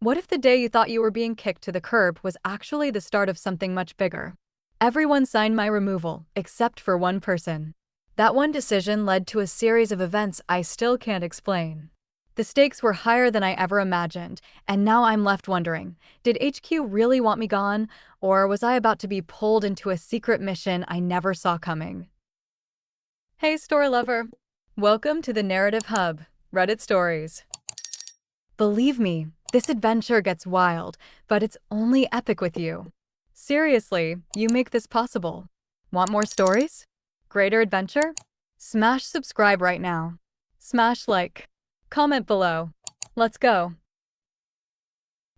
What if the day you thought you were being kicked to the curb was actually the start of something much bigger? Everyone signed my removal, except for one person. That one decision led to a series of events I still can't explain. The stakes were higher than I ever imagined, and now I'm left wondering, did HQ really want me gone, or was I about to be pulled into a secret mission I never saw coming? Hey, story lover! Welcome to the Narrative Hub, Reddit Stories. Believe me, this adventure gets wild, but it's only epic with you. Seriously, you make this possible. Want more stories? Greater adventure? Smash subscribe right now. Smash like. Comment below. Let's go.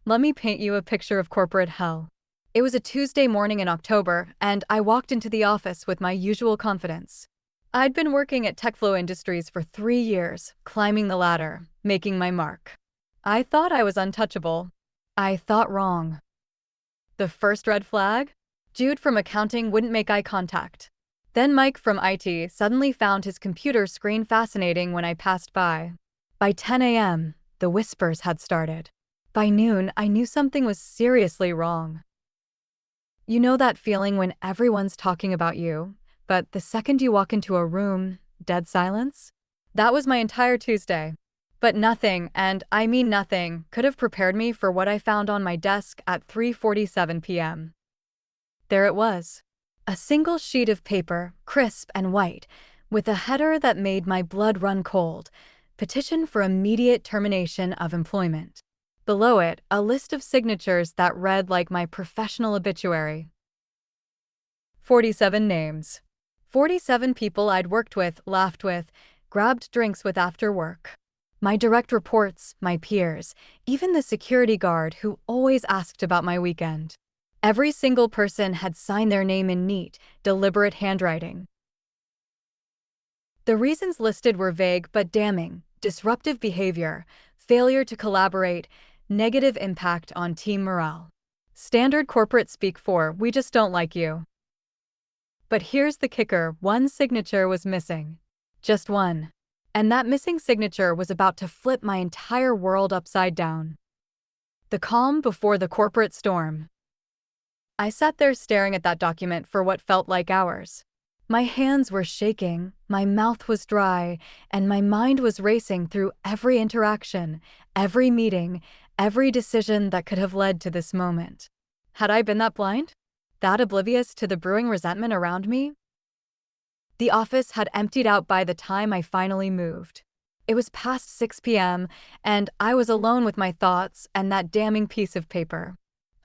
Let me paint you a picture of corporate hell. It was a Tuesday morning in October, and I walked into the office with my usual confidence. I'd been working at TechFlow Industries for 3 years, climbing the ladder, making my mark. I thought I was untouchable. I thought wrong. The first red flag? Jude from accounting wouldn't make eye contact. Then Mike from IT suddenly found his computer screen fascinating when I passed by. By 10 a.m., the whispers had started. By noon, I knew something was seriously wrong. You know that feeling when everyone's talking about you, but the second you walk into a room, dead silence? That was my entire Tuesday. But nothing, and I mean nothing, could have prepared me for what I found on my desk at 3:47 p.m. There it was. A single sheet of paper, crisp and white, with a header that made my blood run cold. Petition for immediate termination of employment. Below it, a list of signatures that read like my professional obituary. 47 names. 47 people I'd worked with, laughed with, grabbed drinks with after work. My direct reports, my peers, even the security guard who always asked about my weekend. Every single person had signed their name in neat, deliberate handwriting. The reasons listed were vague but damning: disruptive behavior, failure to collaborate, negative impact on team morale. Standard corporate speak for, we just don't like you. But here's the kicker: one signature was missing. Just one. And that missing signature was about to flip my entire world upside down. The calm before the corporate storm. I sat there staring at that document for what felt like hours. My hands were shaking, my mouth was dry, and my mind was racing through every interaction, every meeting, every decision that could have led to this moment. Had I been that blind? That oblivious to the brewing resentment around me? The office had emptied out by the time I finally moved. It was past 6 p.m., and I was alone with my thoughts and that damning piece of paper.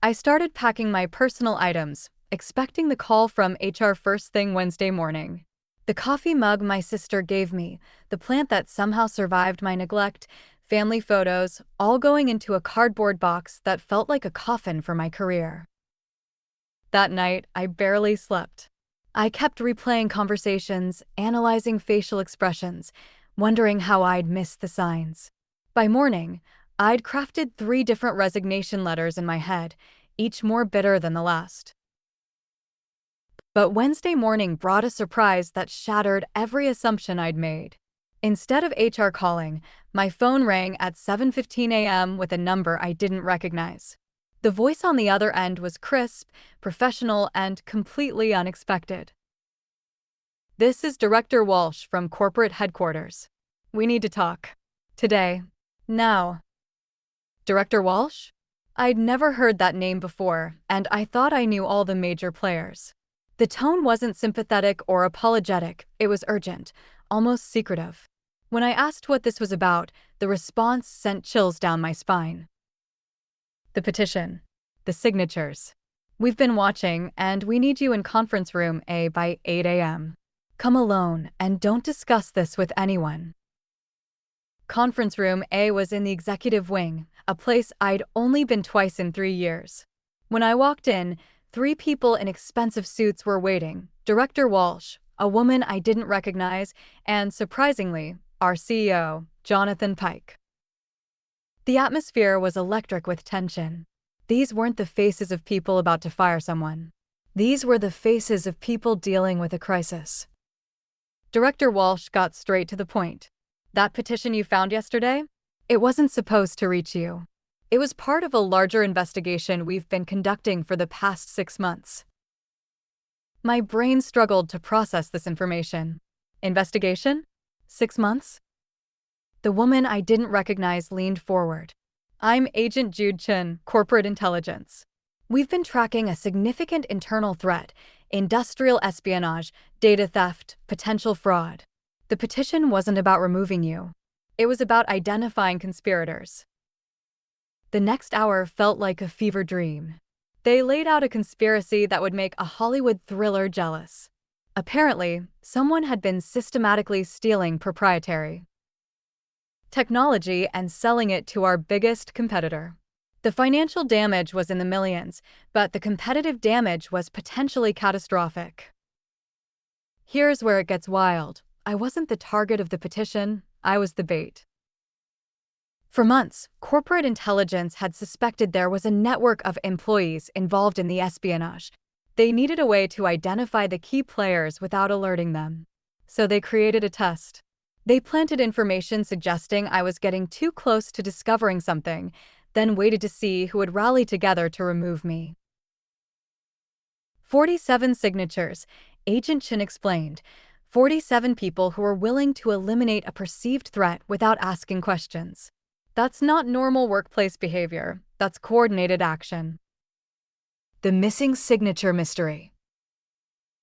I started packing my personal items, expecting the call from HR first thing Wednesday morning. The coffee mug my sister gave me, the plant that somehow survived my neglect, family photos, all going into a cardboard box that felt like a coffin for my career. That night, I barely slept. I kept replaying conversations, analyzing facial expressions, wondering how I'd missed the signs. By morning, I'd crafted 3 different resignation letters in my head, each more bitter than the last. But Wednesday morning brought a surprise that shattered every assumption I'd made. Instead of HR calling, my phone rang at 7:15 a.m. with a number I didn't recognize. The voice on the other end was crisp, professional, and completely unexpected. "This is Director Walsh from corporate headquarters. We need to talk. Today. Now." Director Walsh? I'd never heard that name before, and I thought I knew all the major players. The tone wasn't sympathetic or apologetic, it was urgent, almost secretive. When I asked what this was about, the response sent chills down my spine. "The petition. The signatures. We've been watching, and we need you in conference room A by 8 a.m. Come alone, and don't discuss this with anyone." Conference room A was in the executive wing, a place I'd only been twice in 3 years. When I walked in, 3 people in expensive suits were waiting: Director Walsh, a woman I didn't recognize, and, surprisingly, our CEO, Jonathan Pike. The atmosphere was electric with tension. These weren't the faces of people about to fire someone. These were the faces of people dealing with a crisis. Director Walsh got straight to the point. "That petition you found yesterday? It wasn't supposed to reach you. It was part of a larger investigation we've been conducting for the past 6 months. My brain struggled to process this information. Investigation? 6 months? The woman I didn't recognize leaned forward. I'm Agent Jude Chen, Corporate Intelligence. We've been tracking a significant internal threat: industrial espionage, data theft, potential fraud. The petition wasn't about removing you. It was about identifying conspirators. The next hour felt like a fever dream. They laid out a conspiracy that would make a Hollywood thriller jealous. Apparently, someone had been systematically stealing proprietary technology and selling it to our biggest competitor. The financial damage was in the millions, but the competitive damage was potentially catastrophic. Here's where it gets wild. I wasn't the target of the petition, I was the bait. For months, corporate intelligence had suspected there was a network of employees involved in the espionage. They needed a way to identify the key players without alerting them. So they created a test. They planted information suggesting I was getting too close to discovering something, then waited to see who would rally together to remove me. 47 signatures, Agent Chin explained. 47 people who were willing to eliminate a perceived threat without asking questions. That's not normal workplace behavior, that's coordinated action. The missing signature mystery.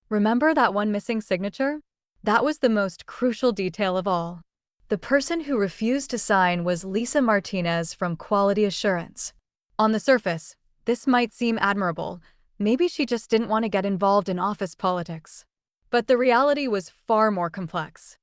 Remember that one missing signature? That was the most crucial detail of all. The person who refused to sign was Lisa Martinez from Quality Assurance. On the surface, this might seem admirable. Maybe she just didn't want to get involved in office politics. But the reality was far more complex.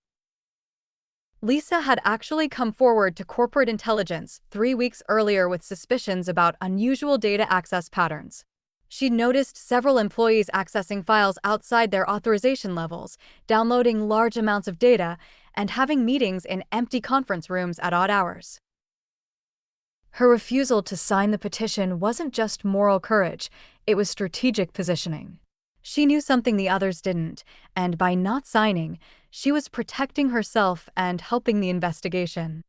Lisa had actually come forward to corporate intelligence 3 weeks earlier with suspicions about unusual data access patterns. She'd noticed several employees accessing files outside their authorization levels, downloading large amounts of data, and having meetings in empty conference rooms at odd hours. Her refusal to sign the petition wasn't just moral courage, it was strategic positioning. She knew something the others didn't, and by not signing, she was protecting herself and helping the investigation.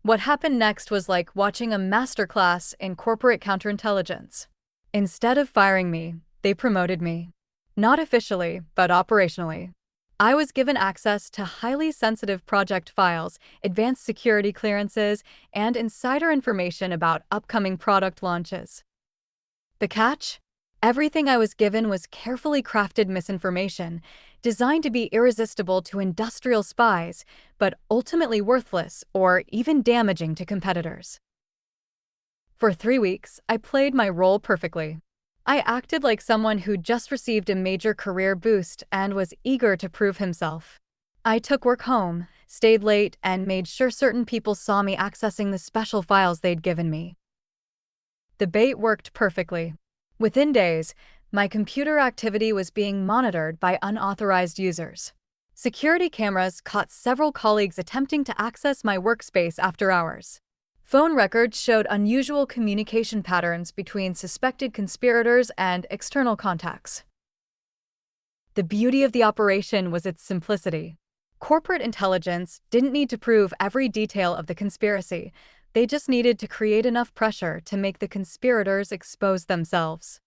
What happened next was like watching a masterclass in corporate counterintelligence. Instead of firing me, they promoted me. Not officially, but operationally. I was given access to highly sensitive project files, advanced security clearances, and insider information about upcoming product launches. The catch? Everything I was given was carefully crafted misinformation, designed to be irresistible to industrial spies, but ultimately worthless or even damaging to competitors. For 3 weeks, I played my role perfectly. I acted like someone who'd just received a major career boost and was eager to prove himself. I took work home, stayed late, and made sure certain people saw me accessing the special files they'd given me. The bait worked perfectly. Within days, my computer activity was being monitored by unauthorized users. Security cameras caught several colleagues attempting to access my workspace after hours. Phone records showed unusual communication patterns between suspected conspirators and external contacts. The beauty of the operation was its simplicity. Corporate intelligence didn't need to prove every detail of the conspiracy. They just needed to create enough pressure to make the conspirators expose themselves.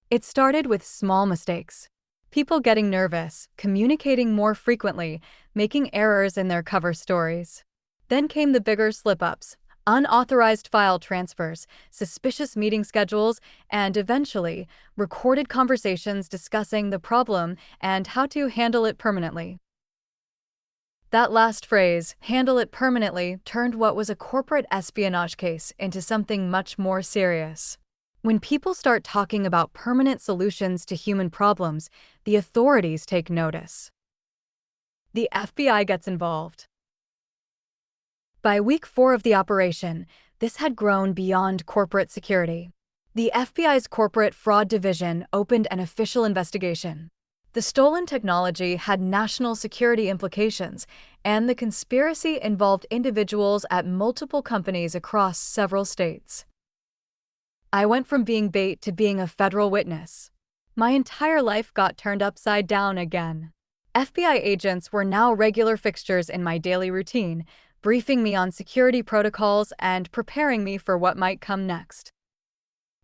It started with small mistakes. People getting nervous, communicating more frequently, making errors in their cover stories. Then came the bigger slip-ups, unauthorized file transfers, suspicious meeting schedules, and eventually, recorded conversations discussing the problem and how to handle it permanently. That last phrase, handle it permanently, turned what was a corporate espionage case into something much more serious. When people start talking about permanent solutions to human problems, the authorities take notice. The FBI gets involved. By week 4 of the operation, this had grown beyond corporate security. The FBI's Corporate Fraud Division opened an official investigation. The stolen technology had national security implications, and the conspiracy involved individuals at multiple companies across several states. I went from being bait to being a federal witness. My entire life got turned upside down again. FBI agents were now regular fixtures in my daily routine, briefing me on security protocols and preparing me for what might come next.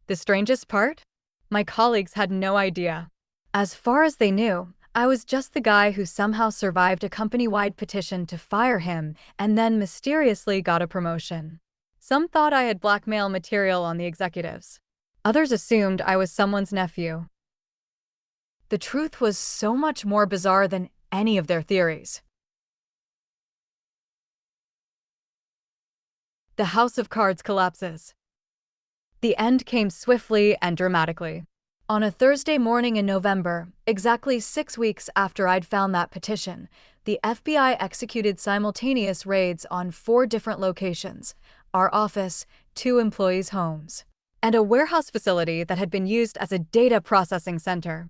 The strangest part? My colleagues had no idea. As far as they knew, I was just the guy who somehow survived a company-wide petition to fire him and then mysteriously got a promotion. Some thought I had blackmail material on the executives. Others assumed I was someone's nephew. The truth was so much more bizarre than any of their theories. The house of cards collapses. The end came swiftly and dramatically. On a Thursday morning in November, exactly 6 weeks after I'd found that petition, the FBI executed simultaneous raids on 4 different locations: our office, 2 employees' homes, and a warehouse facility that had been used as a data processing center.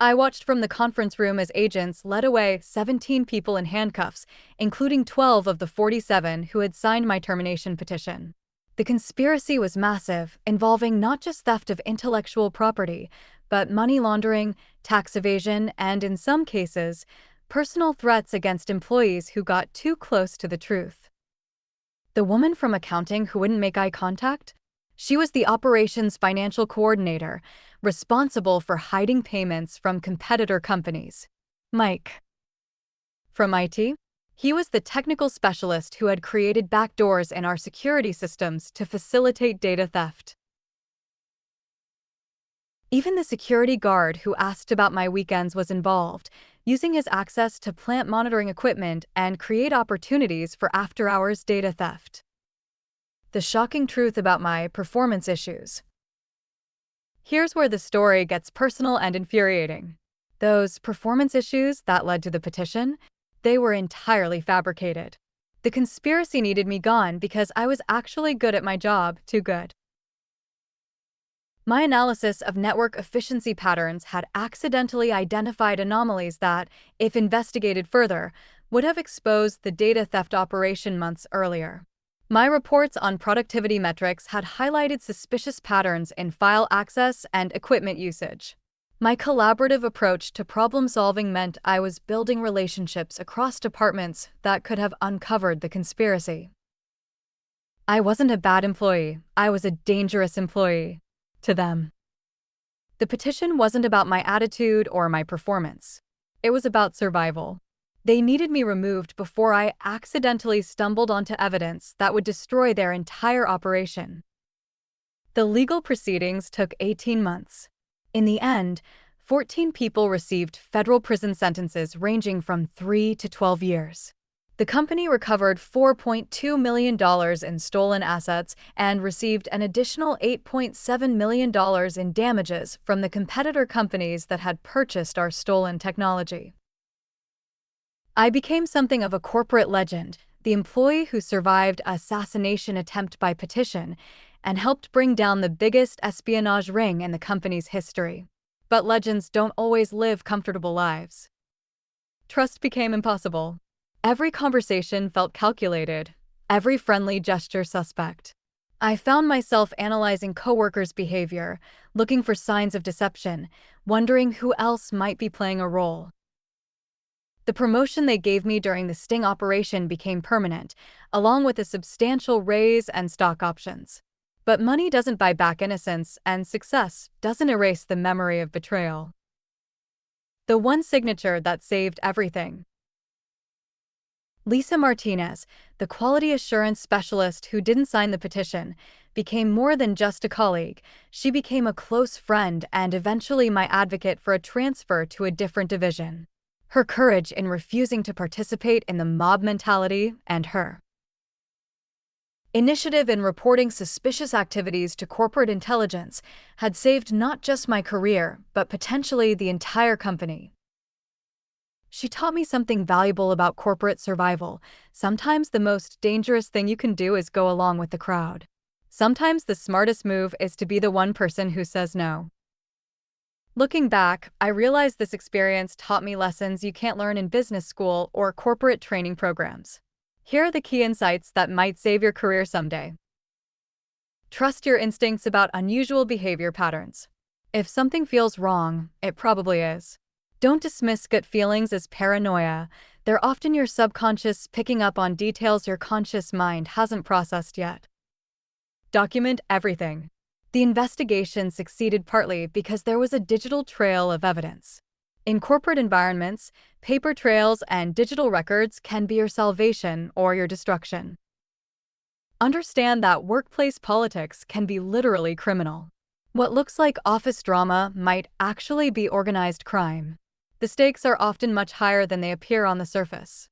I watched from the conference room as agents led away 17 people in handcuffs, including 12 of the 47 who had signed my termination petition. The conspiracy was massive, involving not just theft of intellectual property, but money laundering, tax evasion, and in some cases, personal threats against employees who got too close to the truth. The woman from accounting who wouldn't make eye contact? She was the operations financial coordinator, responsible for hiding payments from competitor companies. Mike. From IT? He was the technical specialist who had created backdoors in our security systems to facilitate data theft. Even the security guard who asked about my weekends was involved, using his access to plant monitoring equipment and create opportunities for after-hours data theft. The shocking truth about my performance issues. Here's where the story gets personal and infuriating. Those performance issues that led to the petition, they were entirely fabricated. The conspiracy needed me gone because I was actually good at my job, too good. My analysis of network efficiency patterns had accidentally identified anomalies that, if investigated further, would have exposed the data theft operation months earlier. My reports on productivity metrics had highlighted suspicious patterns in file access and equipment usage. My collaborative approach to problem-solving meant I was building relationships across departments that could have uncovered the conspiracy. I wasn't a bad employee, I was a dangerous employee. To them. The petition wasn't about my attitude or my performance. It was about survival. They needed me removed before I accidentally stumbled onto evidence that would destroy their entire operation. The legal proceedings took 18 months. In the end, 14 people received federal prison sentences ranging from 3 to 12 years. The company recovered $4.2 million in stolen assets and received an additional $8.7 million in damages from the competitor companies that had purchased our stolen technology. I became something of a corporate legend, the employee who survived an assassination attempt by petition and helped bring down the biggest espionage ring in the company's history. But legends don't always live comfortable lives. Trust became impossible. Every conversation felt calculated, every friendly gesture suspect. I found myself analyzing coworkers' behavior, looking for signs of deception, wondering who else might be playing a role. The promotion they gave me during the sting operation became permanent, along with a substantial raise and stock options. But money doesn't buy back innocence, and success doesn't erase the memory of betrayal. The one signature that saved everything. Lisa Martinez, the quality assurance specialist who didn't sign the petition, became more than just a colleague. She became a close friend and eventually my advocate for a transfer to a different division. Her courage in refusing to participate in the mob mentality and her initiative in reporting suspicious activities to corporate intelligence had saved not just my career, but potentially the entire company. She taught me something valuable about corporate survival. Sometimes the most dangerous thing you can do is go along with the crowd. Sometimes the smartest move is to be the one person who says no. Looking back, I realize this experience taught me lessons you can't learn in business school or corporate training programs. Here are the key insights that might save your career someday. Trust your instincts about unusual behavior patterns. If something feels wrong, it probably is. Don't dismiss gut feelings as paranoia. They're often your subconscious picking up on details your conscious mind hasn't processed yet. Document everything. The investigation succeeded partly because there was a digital trail of evidence. In corporate environments, paper trails and digital records can be your salvation or your destruction. Understand that workplace politics can be literally criminal. What looks like office drama might actually be organized crime. The stakes are often much higher than they appear on the surface.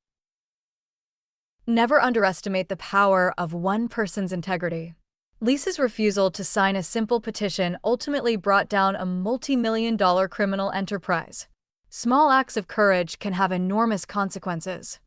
Never underestimate the power of one person's integrity. Lisa's refusal to sign a simple petition ultimately brought down a multi-million-dollar criminal enterprise. Small acts of courage can have enormous consequences.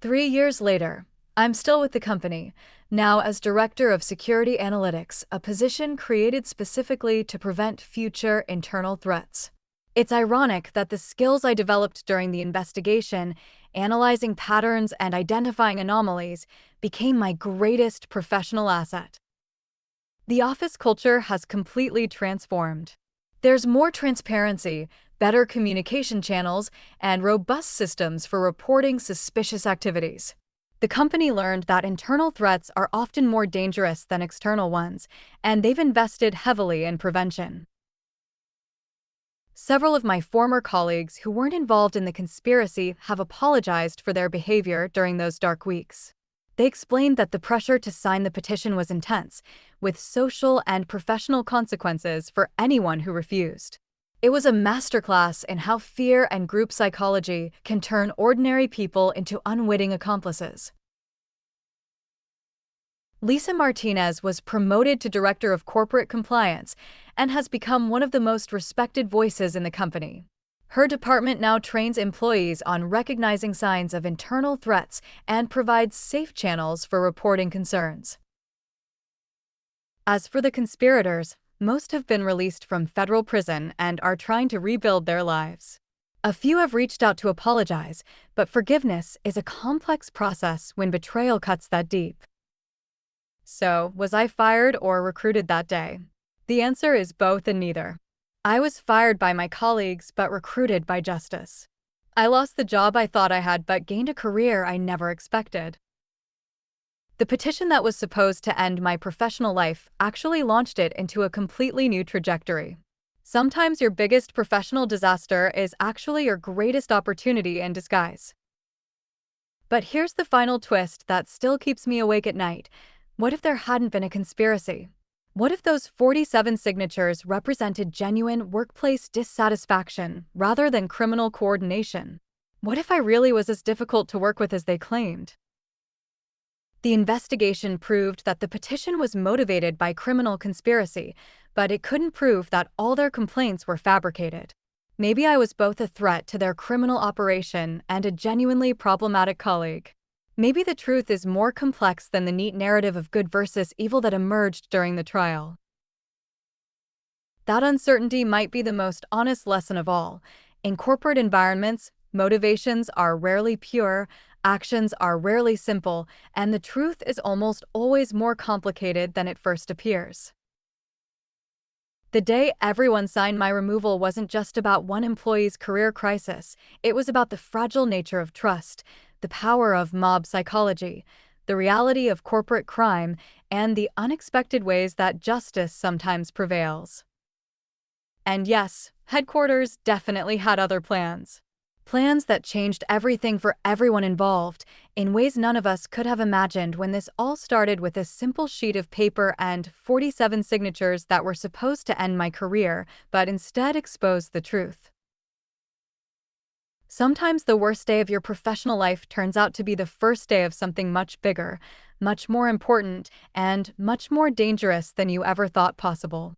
3 years later, I'm still with the company, now as Director of Security Analytics, a position created specifically to prevent future internal threats. It's ironic that the skills I developed during the investigation, analyzing patterns and identifying anomalies, became my greatest professional asset. The office culture has completely transformed. There's more transparency, better communication channels, and robust systems for reporting suspicious activities. The company learned that internal threats are often more dangerous than external ones, and they've invested heavily in prevention. Several of my former colleagues who weren't involved in the conspiracy have apologized for their behavior during those dark weeks. They explained that the pressure to sign the petition was intense, with social and professional consequences for anyone who refused. It was a masterclass in how fear and group psychology can turn ordinary people into unwitting accomplices. Lisa Martinez was promoted to Director of Corporate Compliance and has become one of the most respected voices in the company. Her department now trains employees on recognizing signs of internal threats and provides safe channels for reporting concerns. As for the conspirators, most have been released from federal prison and are trying to rebuild their lives. A few have reached out to apologize, but forgiveness is a complex process when betrayal cuts that deep. So, was I fired or recruited that day? The answer is both and neither. I was fired by my colleagues but recruited by justice. I lost the job I thought I had but gained a career I never expected. The petition that was supposed to end my professional life actually launched it into a completely new trajectory. Sometimes your biggest professional disaster is actually your greatest opportunity in disguise. But here's the final twist that still keeps me awake at night. What if there hadn't been a conspiracy? What if those 47 signatures represented genuine workplace dissatisfaction rather than criminal coordination? What if I really was as difficult to work with as they claimed? The investigation proved that the petition was motivated by criminal conspiracy, but it couldn't prove that all their complaints were fabricated. Maybe I was both a threat to their criminal operation and a genuinely problematic colleague. Maybe the truth is more complex than the neat narrative of good versus evil that emerged during the trial. That uncertainty might be the most honest lesson of all. In corporate environments, motivations are rarely pure, actions are rarely simple, and the truth is almost always more complicated than it first appears. The day everyone signed my removal wasn't just about one employee's career crisis, it was about the fragile nature of trust, the power of mob psychology, the reality of corporate crime, and the unexpected ways that justice sometimes prevails. And yes, headquarters definitely had other plans. Plans that changed everything for everyone involved, in ways none of us could have imagined when this all started with a simple sheet of paper and 47 signatures that were supposed to end my career, but instead exposed the truth. Sometimes the worst day of your professional life turns out to be the first day of something much bigger, much more important, and much more dangerous than you ever thought possible.